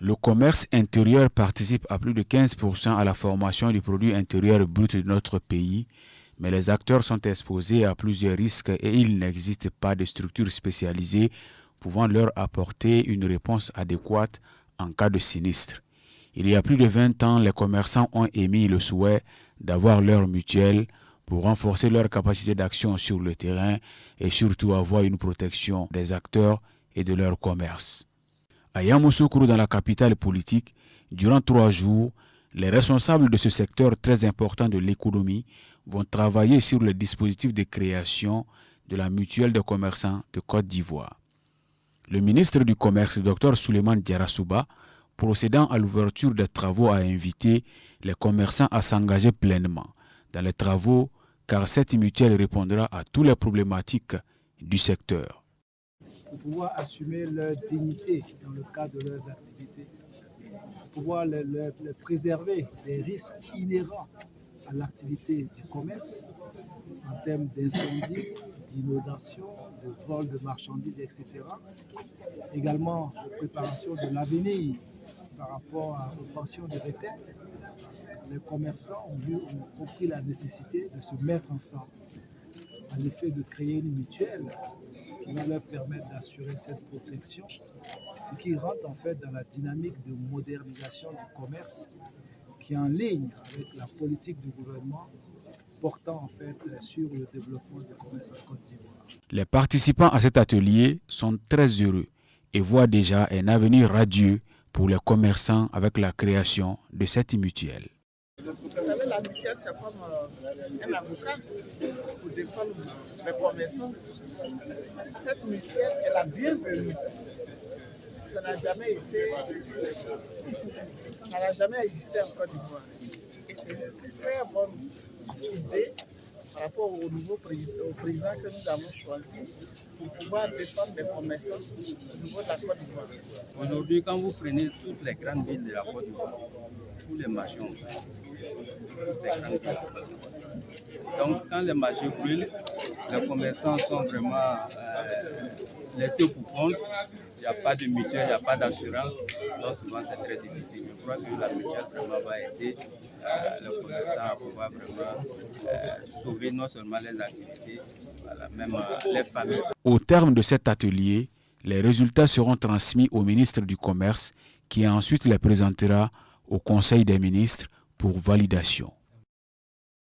Le commerce intérieur participe à plus de 15% à la formation du produit intérieur brut de notre pays, mais les acteurs sont exposés à plusieurs risques et il n'existe pas de structure spécialisée pouvant leur apporter une réponse adéquate en cas de sinistre. Il y a plus de 20 ans, les commerçants ont émis le souhait d'avoir leur mutuelle pour renforcer leur capacité d'action sur le terrain et surtout avoir une protection des acteurs et de leur commerce. À Yamoussoukro, dans la capitale politique, durant 3 jours, les responsables de ce secteur très important de l'économie vont travailler sur le dispositif de création de la mutuelle des commerçants de Côte d'Ivoire. Le ministre du Commerce, Dr Souleymane Diarra-Souba, procédant à l'ouverture des travaux, a invité les commerçants à s'engager pleinement dans les travaux car cette mutuelle répondra à toutes les problématiques du secteur. Pour pouvoir assumer leur dignité dans le cadre de leurs activités, pour pouvoir les préserver des risques inhérents à l'activité du commerce en termes d'incendie, d'inondation, de vol de marchandises, etc. Également, la préparation de l'avenir par rapport aux pensions de retraite. Les commerçants ont compris la nécessité de se mettre ensemble, en effet de créer une mutuelle qui va leur permettre d'assurer cette protection, ce qui rentre en fait dans la dynamique de modernisation du commerce qui est en ligne avec la politique du gouvernement portant en fait sur le développement du commerce en Côte d'Ivoire. Les participants à cet atelier sont très heureux et voient déjà un avenir radieux pour les commerçants avec la création de cette mutuelle. Vous savez, la mutuelle, c'est comme un avocat pour défendre les commerçants. Cette mutuelle est la bienvenue. Ça n'a jamais existé en Côte d'Ivoire. Et c'est une très bonne idée par rapport au nouveau président que nous avons choisi pour pouvoir défendre les commerçants au niveau de la Côte d'Ivoire. Aujourd'hui, quand vous prenez toutes les grandes villes de la Côte d'Ivoire, tous les marchés ont brûlé. Donc, quand les marchés brûlent, les commerçants sont vraiment laissés pour compte. Il n'y a pas de mutuelle, il n'y a pas d'assurance. Donc, souvent, c'est très difficile. Je crois que la mutuelle vraiment va aider les commerçants à pouvoir vraiment sauver non seulement les activités, même les familles. Au terme de cet atelier, les résultats seront transmis au ministre du Commerce qui ensuite les présentera au Conseil des ministres pour validation.